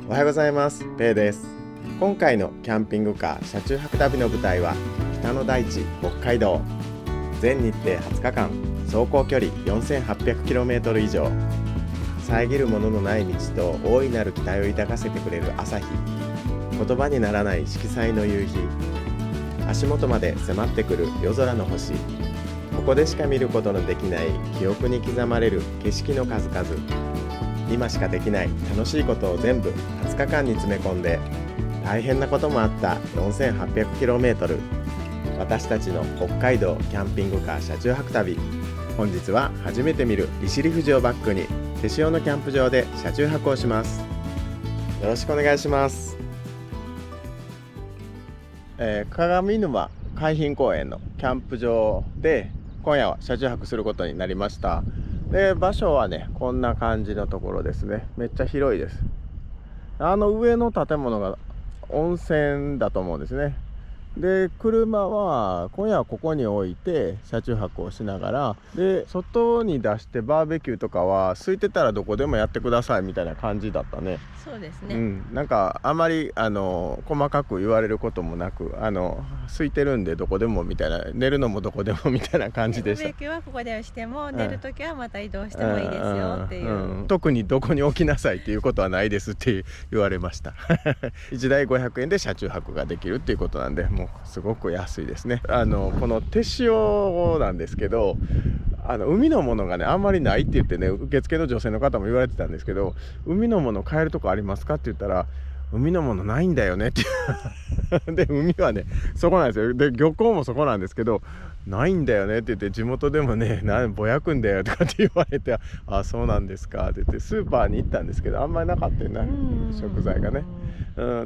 おはようございます。ペイです。今回のキャンピングカー車中泊旅の舞台は北の大地、北海道。全日程20日間、走行距離 4800km 以上。遮るもののない道と大いなる期待を抱かせてくれる朝日。言葉にならない色彩の夕日。足元まで迫ってくる夜空の星。ここでしか見ることのできない記憶に刻まれる景色の数々。今しかできない楽しいことを全部20日間に詰め込んで、大変なこともあった 4800km。 私たちの北海道キャンピングカー車中泊旅。本日は初めて見る利尻富士をバックに手塩のキャンプ場で車中泊をします。よろしくお願いします。鏡沼海浜公園のキャンプ場で今夜は車中泊することになりました。で、場所はね、こんな感じのところですね。めっちゃ広いです。上の建物が温泉だと思うんですね。で、車は今夜はここに置いて車中泊をしながら、で外に出してバーベキューとかは空いてたらどこでもやってくださいみたいな感じだったね。そうですね、なんかあまり細かく言われることもなく、空いてるんでどこでもみたいな、寝るのもどこでもみたいな感じでした。バーベキューはここでしても、寝るときはまた移動してもいいですよっていう、特にどこに置きなさいっていうことはないですって言われました1台500円で車中泊ができるっていうことなんで、もうすごく安いですね。この手塩なんですけど、海のものがねあんまりないって言ってね、受付の女性の方も言われてたんですけど、海のもの買えるとこありますかって言ったら、海のものないんだよねってで、海はねそこなんですよ。で、漁港もそこなんですけど、ないんだよねって言って、地元でもねぼやくんだよとかって言われて、あ、そうなんですかって言って、スーパーに行ったんですけどあんまりなかったよね、食材がね。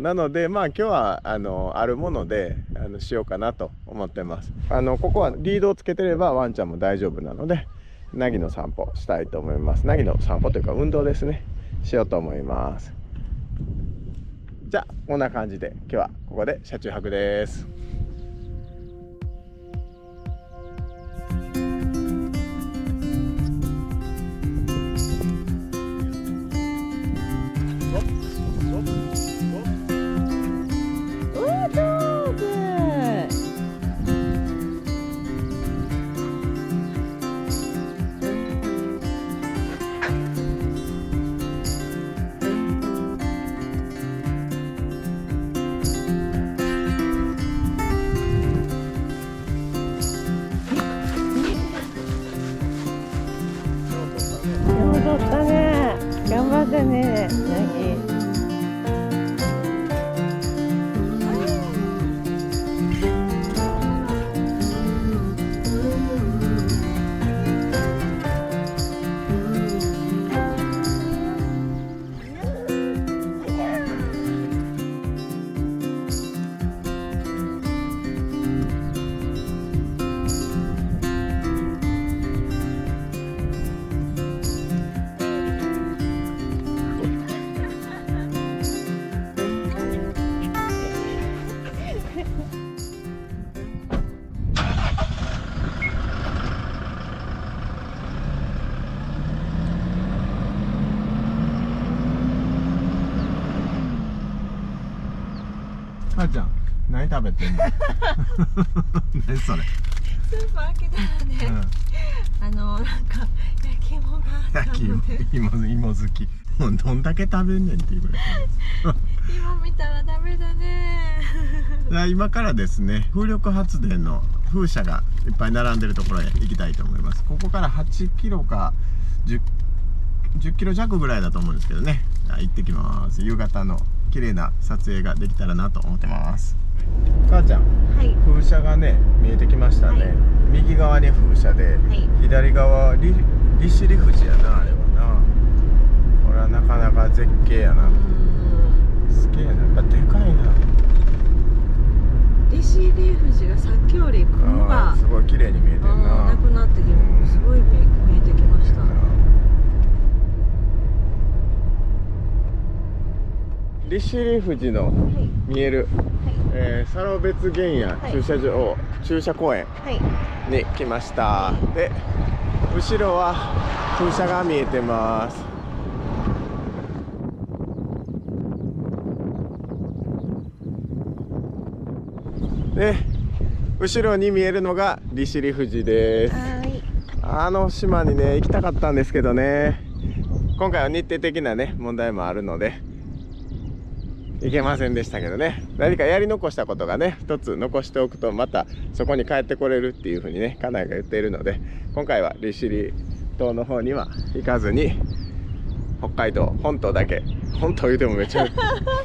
なので今日はあるものでしようかなと思ってます。ここはリードをつけてればワンちゃんも大丈夫なので、ナギの散歩したいと思います。ナギの散歩というか運動ですね、しようと思います。じゃあこんな感じで今日はここで車中泊です。戻ったね。頑張ってね、ナギ。母ちゃん何食べてんの何それ。スーパー開けたらね、なんか焼き芋があったので、芋好き。もうどんだけ食べんねんっていうぐらい芋見たらダメだね今からですね、風力発電の風車がいっぱい並んでるところへ行きたいと思います。ここから8キロか10キロ弱ぐらいだと思うんですけどね。行ってきます。夕方の綺麗な撮影ができたらなと思ってます。母ちゃん、はい、風車がね見えてきましたね、はい、右側に風車で、はい、左側利尻富士やな、あれはな。これはなかなか絶景やな。すげえな、やっぱでかいな。利尻富士がさっきより雲がすごい綺麗に見えてるな。なくなってきて、すごい見えてきました。利尻富士の見える、サロベツ原野駐車場、駐車公園に来ました。で、後ろは風車が見えてます。で後ろに見えるのが利尻富士です。あの島にね行きたかったんですけどね、今回は日程的なね問題もあるので行けませんでしたけどね、何かやり残したことがね一つ残しておくとまたそこに帰ってこれるっていう風にね家内が言っているので、今回は利尻島の方には行かずに北海道本島だけ、本島言うてもめっちゃ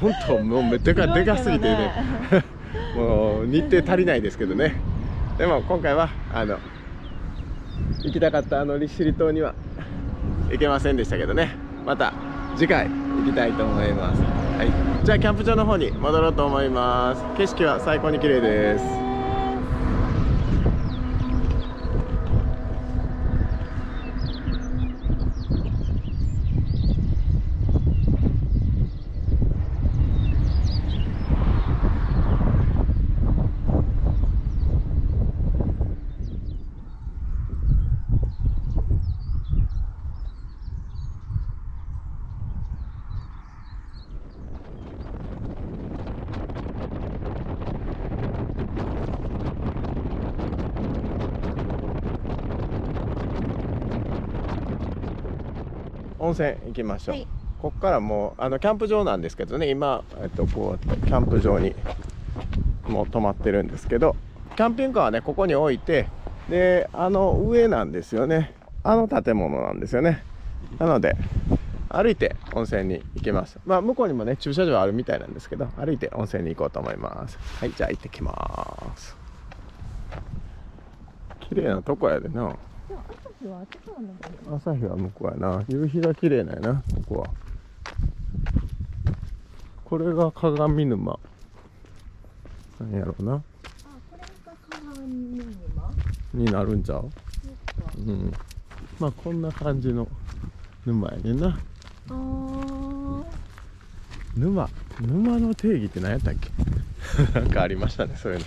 本島もうでかすぎてねもう日程足りないですけどね、でも今回は行きたかった利尻島には行けませんでしたけどね、また次回行きたいと思います。はい、じゃあキャンプ場の方に戻ろうと思います。景色は最高に綺麗です。温泉行きましょう。はい、ここからもうキャンプ場なんですけどね、今、こうキャンプ場にもう泊まってるんですけど、キャンピングカーはねここに置いて、で上なんですよね、建物なんですよね。なので歩いて温泉に行きます。まあ向こうにもね駐車場あるみたいなんですけど、歩いて温泉に行こうと思います。はい、じゃあ行ってきます。綺麗なとこやでな。朝日は向こうやな。夕日が綺麗なんやな、ここは。これが鏡沼なんやろうな。これが鏡沼になるんちゃう。うん、まあこんな感じの沼やねんな。沼の定義って何やったっけなんかありましたね、そういうの。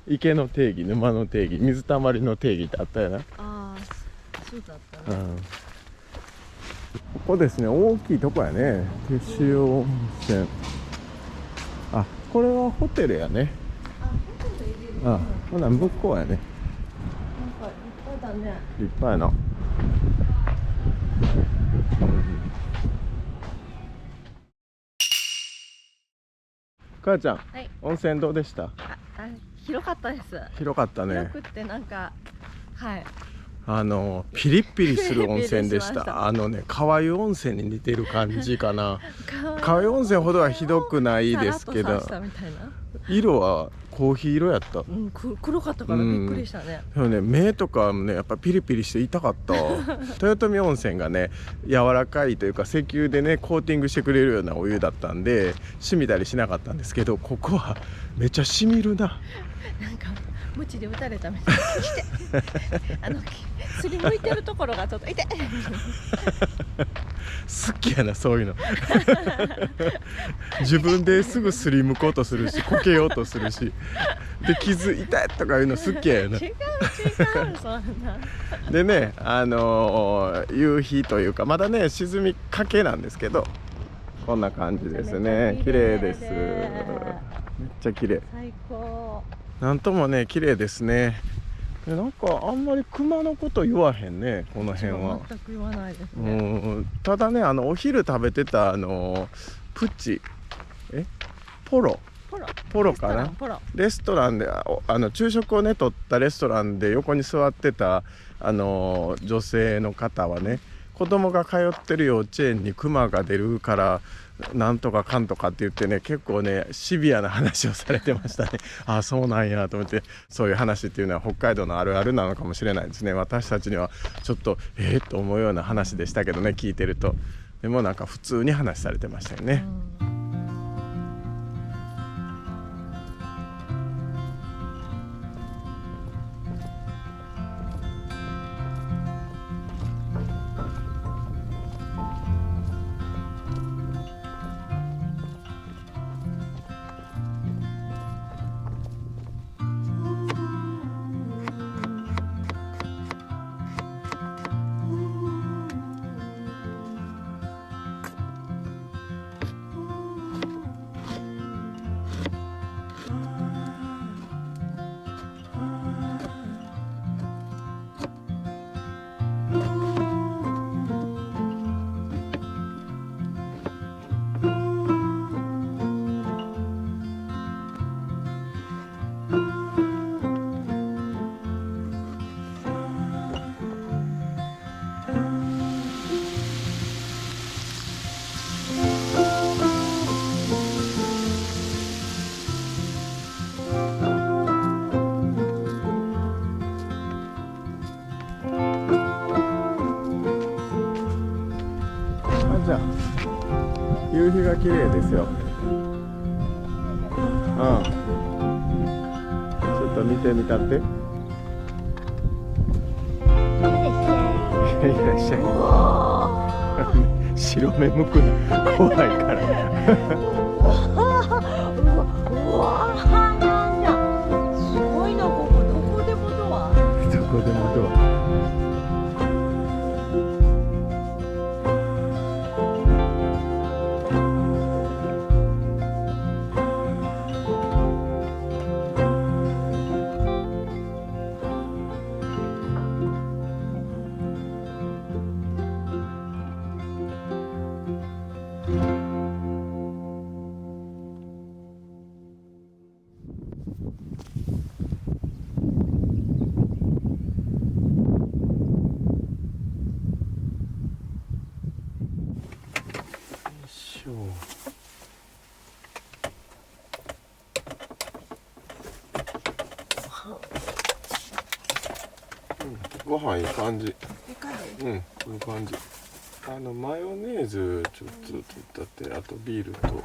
池の定義、沼の定義、水たまりの定義ってあったよな。そうだったね。ここですね、大きいとこやね。手塩温泉。あ、これはホテルやね。ホテル入れる。ほな向こうやね。なんか立派だね。立派やな。母ちゃん、はい、温泉どうでした？広かったです。広かったね。広くってなんか、はい。ピリッピリする温泉でした。川湯温泉に似てる感じかな。川湯温泉ほどはひどくないですけど、色はコーヒー色やった。黒かったからびっくりしたね。でもね、目とかもねやっぱピリピリして痛かった。豊臣温泉がね柔らかいというか石油でねコーティングしてくれるようなお湯だったんで染みたりしなかったんですけど、ここはめっちゃ染みるな。なんかムチで打たれたみたいな。すりむいてるところがちょっと痛い。好きやなそういうの。自分ですぐすりむこうとするしこけようとするしで傷痛いとかいうの好きやな。違うそんな。でね夕日というかまだね沈みかけなんですけど、こんな感じですね。綺麗です。めっちゃ綺麗。最高。なんともね綺麗ですね。なんかあんまり熊のこと言わへんね、この辺は。全く言わないですね。ただねお昼食べてたプチポロかな、レストランで昼食をね取ったレストランで横に座ってた女性の方はね、子供が通ってる幼稚園にクマが出るからなんとかかんとかって言ってね、結構ねシビアな話をされてましたね。ああそうなんやと思って、そういう話っていうのは北海道のあるあるなのかもしれないですね。私たちにはちょっとと思うような話でしたけどね、聞いてると。でもなんか普通に話されてましたよね。夕日が綺麗ですよ。ちょっと見てみたって。いらっしゃい。白目向くな、怖いから。すごいな、ここどこでもドア。どこでもドア。ご飯いい感じ。いい感じ。うん、いい感じ。マヨネーズちょっと取ったって、あとビールと。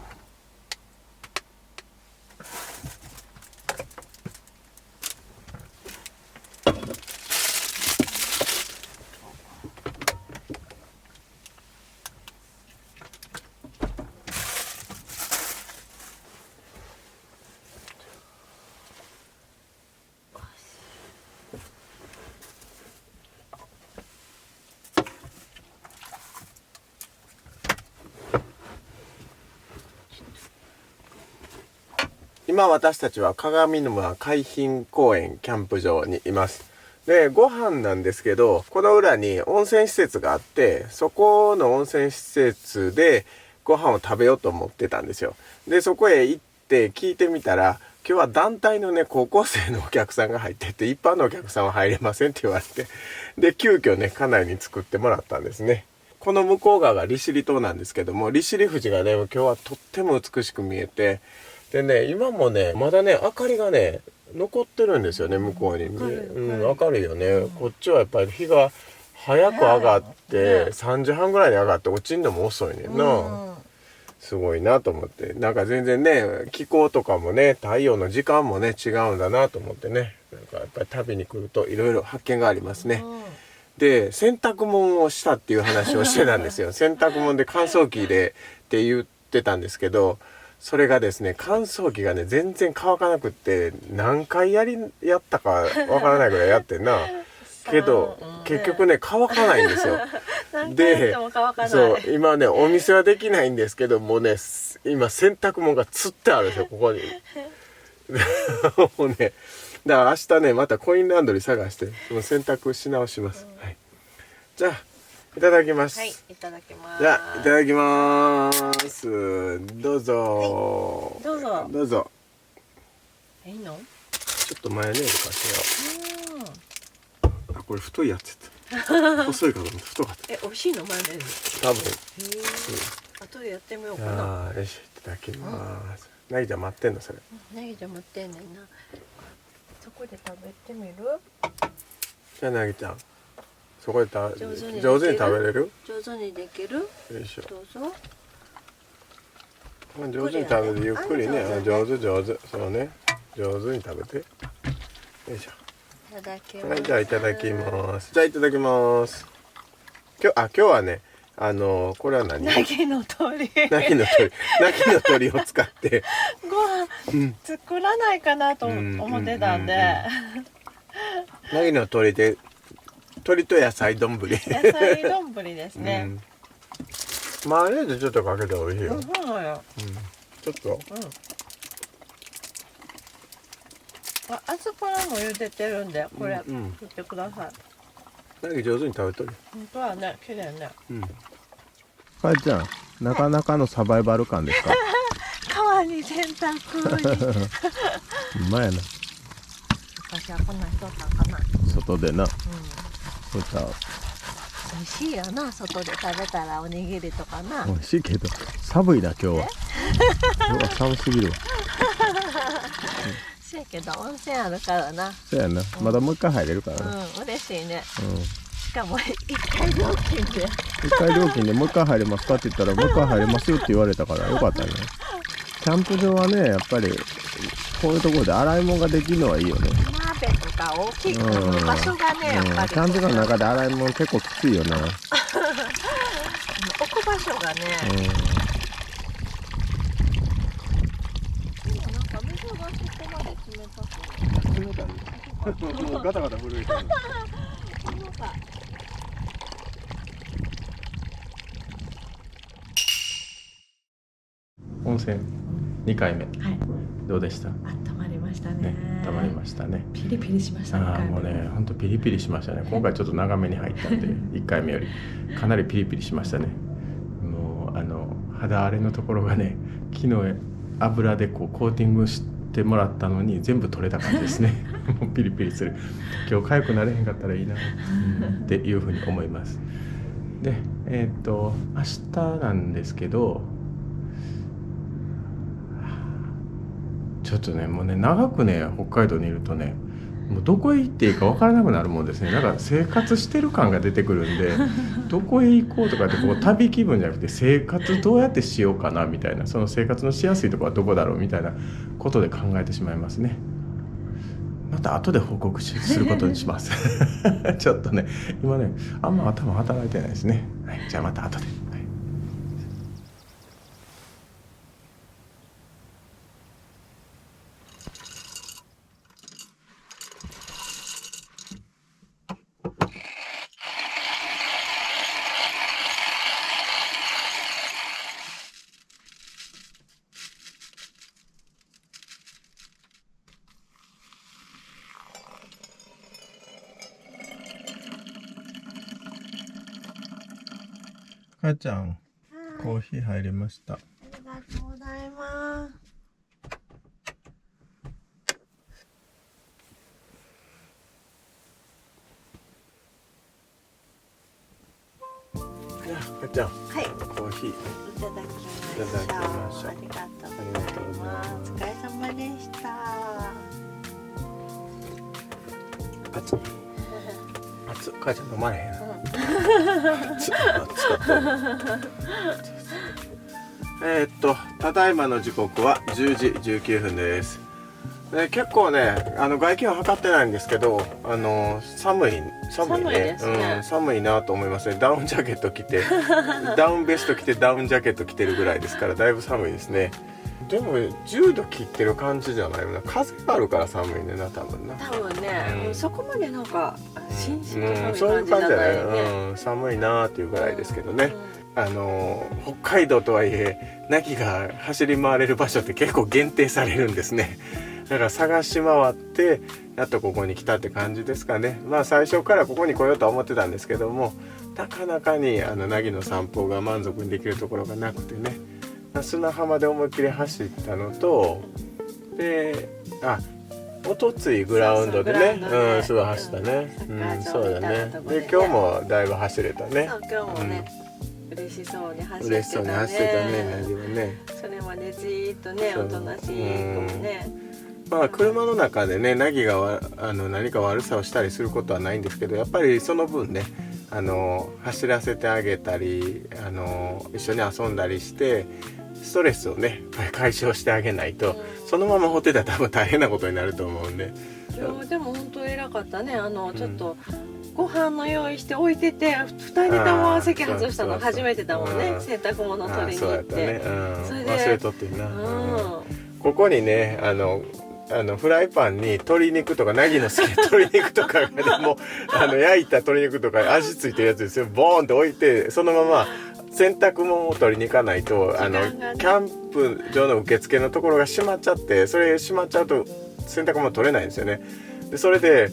今私たちは鏡沼海浜公園キャンプ場にいます。で、ご飯なんですけど、この裏に温泉施設があって、そこの温泉施設でご飯を食べようと思ってたんですよ。で、そこへ行って聞いてみたら、今日は団体のね、高校生のお客さんが入ってて、一般のお客さんは入れませんって言われて、で、急遽ね、家内に作ってもらったんですね。この向こう側が利尻島なんですけども、利尻富士がね、今日はとっても美しく見えて、でね、今もね、まだね、明かりがね、残ってるんですよね、向こうに。明るいよね。こっちはやっぱり日が早く上がって、3時半ぐらいに上がって落ちるのも遅いねんな。すごいなと思って。なんか全然ね、気候とかもね、太陽の時間もね、違うんだなと思ってね。なんかやっぱり旅に来るといろいろ発見がありますね。で、洗濯物をしたっていう話をしてたんですよ。洗濯物で乾燥機でって言ってたんですけど、それがですね、乾燥機がね、全然乾かなくって、何回やったかわからないぐらいやってんな。けど、結局ね、乾かないんですよ。で、そう、今ね、お店はできないんですけどもね、今洗濯物が釣ってあるんですよ、ここに。もうね、だから明日ね、またコインランドリー探して、その洗濯し直します。はい。じゃあ、いただきます。はい、いただきます。じゃあ、いただきます。どうぞ。はい、どうぞ。どうぞ。いいの？ちょっとマヨネーズかけよう。あ、これ太いやつやった。細いかと思って太かった。美味しいのマヨネーズ。多分。後でやってみようかな。あ、よし、いただきます。なぎちゃん待ってんのそれ。なぎちゃん待ってんねんな。そこで食べてみる？じゃあなぎちゃん。そこで上手に食べれる？上手にできる？よいしょ。どうぞ。上手に食べてゆっくりね。上手。そうね。上手に食べて。よいしょ。いただきます。はい、じゃあいただきます。じゃあいただきます。今日はね、これは何？なぎの鳥。なぎの鳥を使ってご飯作らないかなと思ってたんで。なぎの鳥で鳥と野菜丼。野菜丼ですね。マヨネーズちょっとかけたら美味しいよ。そうなの。ちょっと。アスパラも茹でてるんで、これ切ってください。なぎ上手に食べとる。本当はね、綺麗ね。かえちゃん、なかなかのサバイバル感ですか？川に洗濯に。うまいな。私はこんな人だかな。外でな。そうちゃう。美味しいよな、外で食べたらおにぎりとかな。美味しいけど寒いな今日は。今日は寒すぎるわ。せやけど温泉あるからな。そうやな。まだもう一回入れるからな。嬉しいね。しかも1回料金で1回料金でもう1回入れますかって言ったらもう1回入れますよって言われたからよかったね。キャンプ場はねやっぱりこういうところで洗い物ができるのはいいよね。鍋とか大きい場所がね、やっぱりキャンプ場の中で洗い物結構きついよね。置く場所がね、なんか水がそこまで冷たくない。冷たい。もうガタガタ震えてる。温泉2回目、はい、どうでした？温まりましたね。温まりましたね。ピリピリしましたね。もうね、本当ピリピリしましたね。今回ちょっと長めに入ったんで、1回目よりかなりピリピリしましたね。もう肌荒れのところがね、昨日油でこうコーティングしてもらったのに全部取れた感じですね。もうピリピリする。今日痒くなれへんかったらいいなっていうふうに思います。で、明日なんですけど。ちょっとねもうね長くね北海道にいるとねもうどこへ行っていいか分からなくなるもんですね。なんか生活してる感が出てくるんでどこへ行こうとかってこう旅気分じゃなくて生活どうやってしようかなみたいな、その生活のしやすいところはどこだろうみたいなことで考えてしまいますね。また後で報告することにしますちょっとね今ねあんま頭働いてないですね。はい、じゃあまた後で。母ちゃん、コーヒー入りました。ありがとうございます。母ちゃん、はい、コーヒーいただきました。ありがとうございます。お疲れ様でした。熱っ。母ちゃん飲まれへん。ただいまの時刻は10時19分です。結構ね外気温測ってないんですけど寒いね、寒いなと思いますね。ダウンジャケット着てダウンベスト着てダウンジャケット着てるぐらいですからだいぶ寒いですね。でも10度切ってる感じじゃないよな。風があるから寒いねな多分な。多分ね、そこまでなんかしんしんと寒いそういう感じじゃないね。寒いなっていうぐらいですけどね。北海道とはいえナギが走り回れる場所って結構限定されるんですね。だから探し回ってやっとここに来たって感じですかね。まあ最初からここに来ようとは思ってたんですけどもなかなかにナギの散歩が満足にできるところがなくてね、砂浜で思いっきり走ったのとでおとついグラウンドでねすごい走ったね。そうだね。で今日もだいぶ走れたね。今日もね、嬉しそうに走ってたね。嬉しそうに走ってたね。ナギはね。それまでじーっとねおとなしい子もね。まあ車の中でねナギが何か悪さをしたりすることはないんですけど、やっぱりその分ね走らせてあげたり一緒に遊んだりしてストレスをね解消してあげないと、そのまま放ってたら多分大変なことになると思うんで。今日でも本当偉かったね。ちょっとご飯の用意して置いてて2人とも席外したの初めてだもんね。洗濯物取りに行って。それで忘れとってんな。ここにねフライパンに鶏肉とかナギの好きな鶏肉とかでも焼いた鶏肉とか味付いてるやつですよ。ボーンって置いてそのまま洗濯物を取りに行かないとキャンプ場の受付のところが閉まっちゃって、それ閉まっちゃうと洗濯物取れないんですよね。でそれで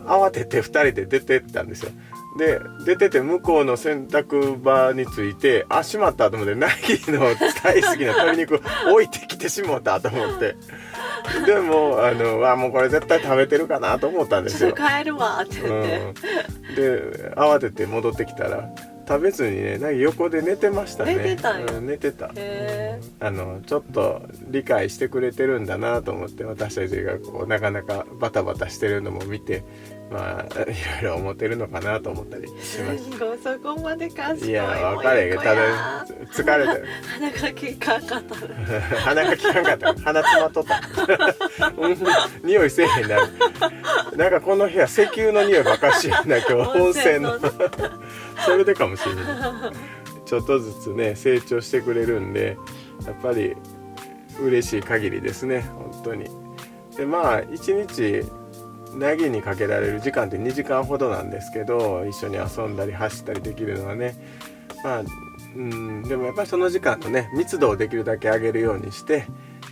慌てて2人で出てったんですよ。で出てて向こうの洗濯場についてしまったと思ってナギの大好きな鶏肉置いてきてしまったと思ってでももうこれ絶対食べてるかなと思ったんですよ。帰るわって言って、で慌てて戻ってきたら食べずにね、なんか横で寝てましたね。寝てたんよ寝てた。へちょっと理解してくれてるんだなと思って、私たちがこうなかなかバタバタしてるのも見て、まあいろいろ思ってるのかなと思ったりしましそこまで賢い。いや分かれへんけど、ただ疲れてる。鼻が利かんかった鼻が利かんかった鼻詰まっとった匂いせえへんな。なんかこの部屋石油の匂いばっかしやな今日。温泉のそれでかもしれない。ちょっとずつね成長してくれるんで、やっぱり嬉しい限りですね、本当に。でまあ一日ナギにかけられる時間って2時間ほどなんですけど、一緒に遊んだり走ったりできるのはね、まあでもやっぱりその時間のね密度をできるだけ上げるようにして、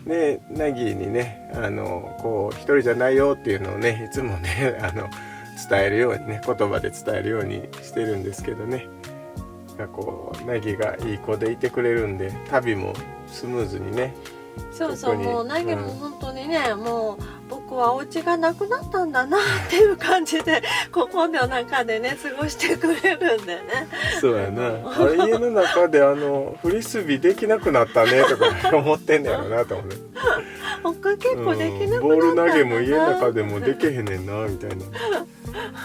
でナギにねこう一人じゃないよっていうのをねいつもね伝えるようにね、言葉で伝えるようにしてるんですけどね、こうナギがいい子でいてくれるんで、旅もスムーズにね。そうそう、もうナギも本当にね、もう僕はお家がなくなったんだなっていう感じでここの中でね過ごしてくれるんでね。そうやな、家の中でフリスビーできなくなったねとか思ってんねやろなと思う。他結構できなくなったんだな、ボール投げも家の中でもできへんねんなみたいな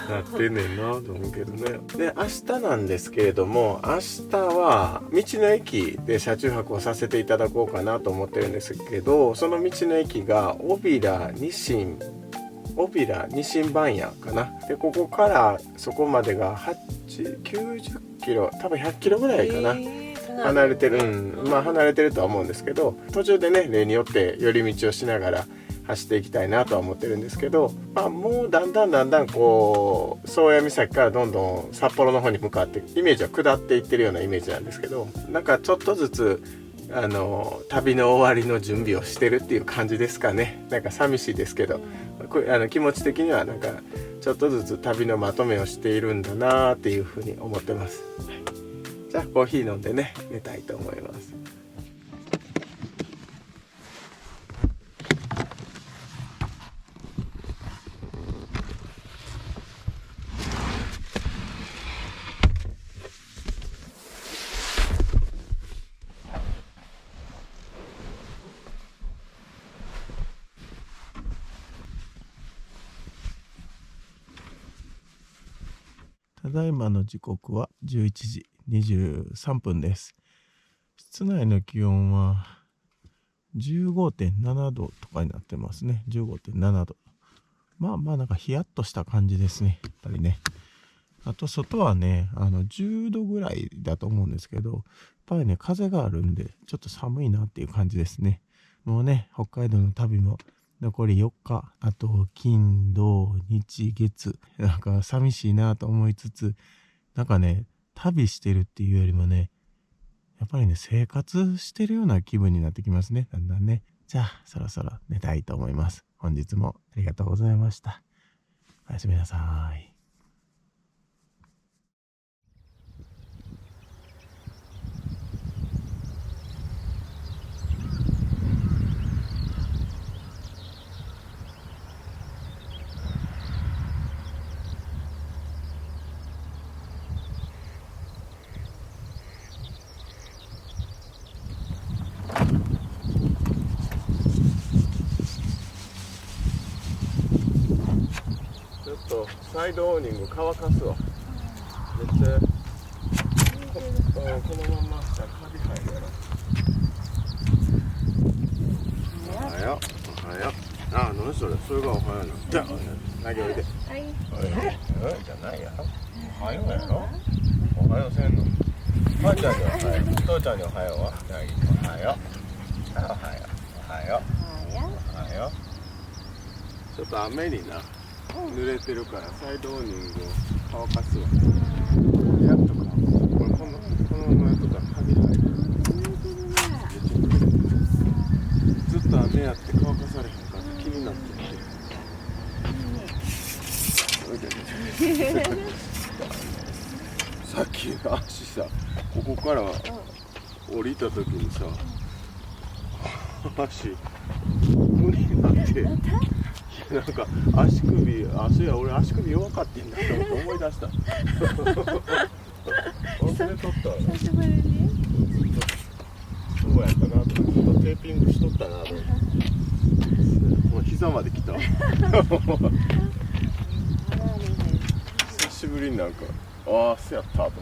なってんねんなと思うけどね。で明日なんですけれども、明日は道の駅で車中泊をさせていただこうかなと思ってるんですけど、その道の駅が小平ニシン番屋かな。でここからそこまでが90キロ、多分100キロぐらいかな、離れてる、まあ離れてるとは思うんですけど、途中でね例によって寄り道をしながら走っていきたいなとは思ってるんですけど、まあ、もうだんだんこう宗谷岬からどんどん札幌の方に向かってイメージは下っていってるようなイメージなんですけど、なんかちょっとずつ旅の終わりの準備をしてるっていう感じですかね。なんか寂しいですけど、気持ち的にはなんかちょっとずつ旅のまとめをしているんだなっていうふうに思ってます。じゃあコーヒー飲んでね寝たいと思います。ただいまの時刻は11時23分です。室内の気温は 15.7 度とかになってますね。 15.7 度。まあなんかヒヤッとした感じですね、やっぱりね。あと外はね10度ぐらいだと思うんですけど、やっぱりね風があるんでちょっと寒いなっていう感じですね。もうね北海道の旅も残り4日、あと金土日月、なんか寂しいなと思いつつ、なんかね旅してるっていうよりもね、やっぱりね生活してるような気分になってきますね、だんだんね。じゃあそろそろ寝たいと思います。本日もありがとうございました。おやすみなさい。ちょっとサイドオーニング乾かすわ。めっちゃこのまましたらカビ生えるやろ。おはよう。おはよう。あ、何それ、それがおはようなの。じゃあ投げおいで。はい。じゃないやろ。おはようやろ。おはようせんの。ばあちゃんにおはよう。父ちゃんにおはようは。おはよう。おはよう。おはよう。おはよう。ちょっと雨にな。濡れてるからサイドオーニングを乾かすわ。やっとかこのままやっとったらカビ生える。ずっと雨やって乾かされへんから気になってきてさっき足さここから降りた時にさ足無理になってなんか足首、そうや俺足首弱かってんだと思い出した忘れとったわ。久しぶりに。そうやったなと思って、ずっとテーピングしとったなと思って。もう膝まで来た。久しぶりになんか、ああ、そうやったと思って。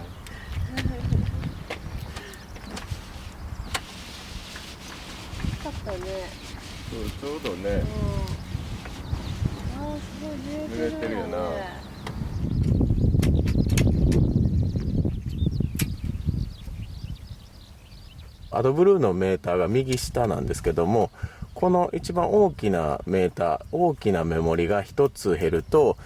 かったね。そう、ちょうどね。ああ、すごい濡れてるよな。アドブルーのメーターが右下なんですけども、この一番大きなメーター、大きなメモリが1つ減ると、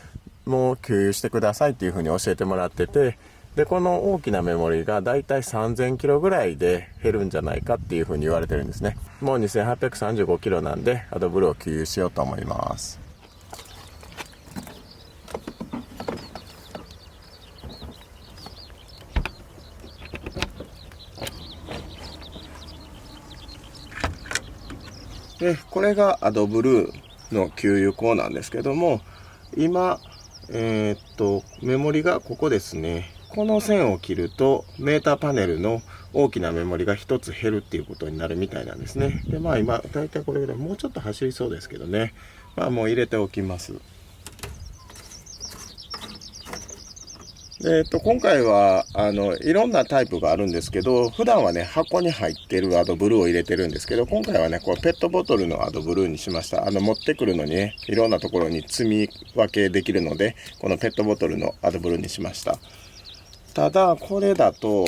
もう給油してくださいっていうふうに教えてもらってて、で、この大きなメモリがだいたい3000キロぐらいで減るんじゃないかっていうふうに言われてるんですね。もう2835キロなんで、アドブルーを給油しようと思います。で、これがアドブルーの給油口なんですけども、今、メモリがここですね。この線を切ると、メーターパネルの大きなメモリが1つ減るっていうことになるみたいなんですね。で、まあ今、だいたいこれぐらい、もうちょっと走りそうですけどね。まあもう入れておきます。今回は、いろんなタイプがあるんですけど、普段はね、箱に入ってるアドブルーを入れてるんですけど、今回はね、こうペットボトルのアドブルーにしました。持ってくるのにね、いろんなところに積み分けできるので、このペットボトルのアドブルーにしました。ただ、これだと、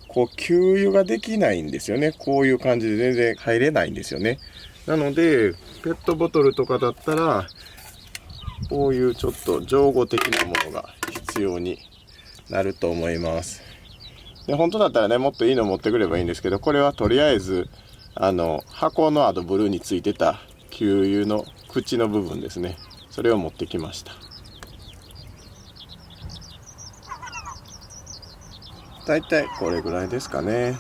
こう、給油ができないんですよね。こういう感じで全然入れないんですよね。なので、ペットボトルとかだったら、こういうちょっと乗合的なものが必要になると思います。で、本当だったらね、もっといいの持ってくればいいんですけど、これはとりあえず、箱のアドブルーについてた給油の口の部分ですね。それを持ってきました。だいたいこれぐらいですかね。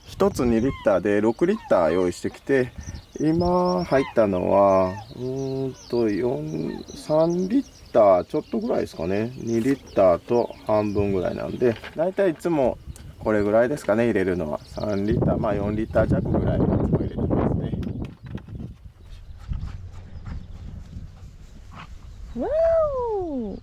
1つ2リッターで6リッター用意してきて、今入ったのは、3リッターちょっとぐらいですかね。2リッターと半分ぐらいなんで、だいたいいつもこれぐらいですかね、入れるのは。3リッター、まあ4リッター弱ぐらいいつも入れてますね。わお。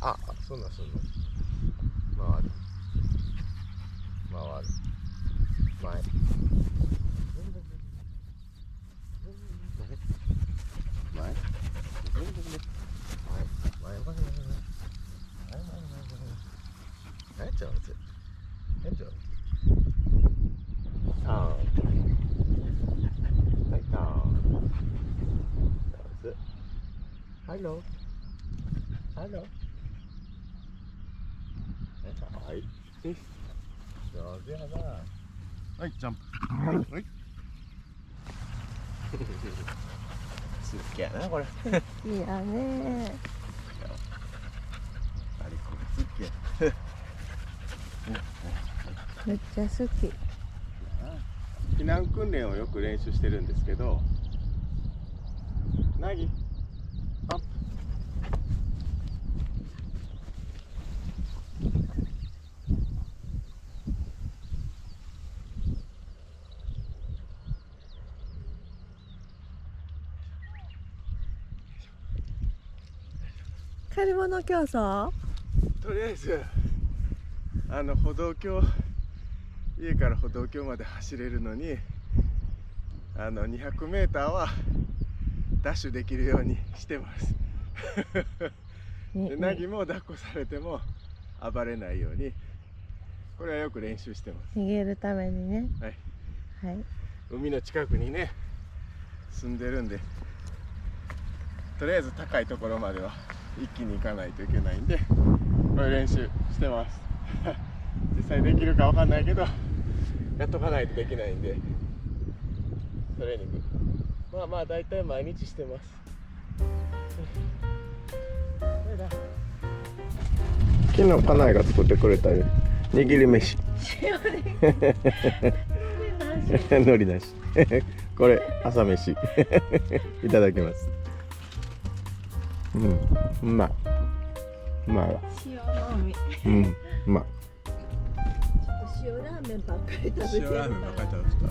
あ、そんな。回る。前。Hello. Đấy. Rồi tiếp ra. Ây, jump. Ây. すっげえなこれ。いやね。あれこれすっげえ。めっちゃ好き。避難訓練をよく練習してるんですけど、ナギアップ。借り物競争。とりあえず歩道橋、家から歩道橋まで走れるのに200メーターはダッシュできるようにしてますでナギも抱っこされても暴れないように、これはよく練習してます。逃げるためにね。はい、はい。海の近くにね住んでるんで、とりあえず高いところまでは一気に行かないといけないんで、これ練習してます実際できるかわかんないけどやっとかないとできないんで、トレーニングまあだいたい毎日してます。昨日家内が作ってくれた握り飯海苔なしこれ朝飯いただきます。うまい、うまいわ。塩のみ。うまい。塩ラーメンばっかり食べてるから。塩ラーメンばっかり食べてた。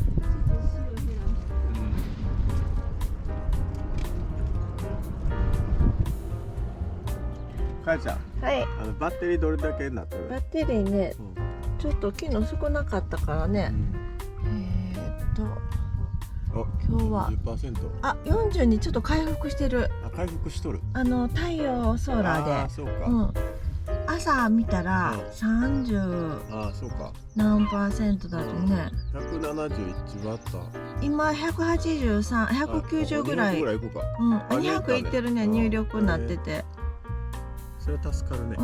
かえちゃん、はい。バッテリーどれだけになってる？バッテリーね、ちょっと昨日少なかったからね。今日は40にちょっと回復してる。回復しとる。太陽ソーラーで。そうか。朝見たら30そうか。何%だとね。171ワット。今183、190ぐらい。200ぐらいいくか。200いってるね、入力になってて。それは助かるね。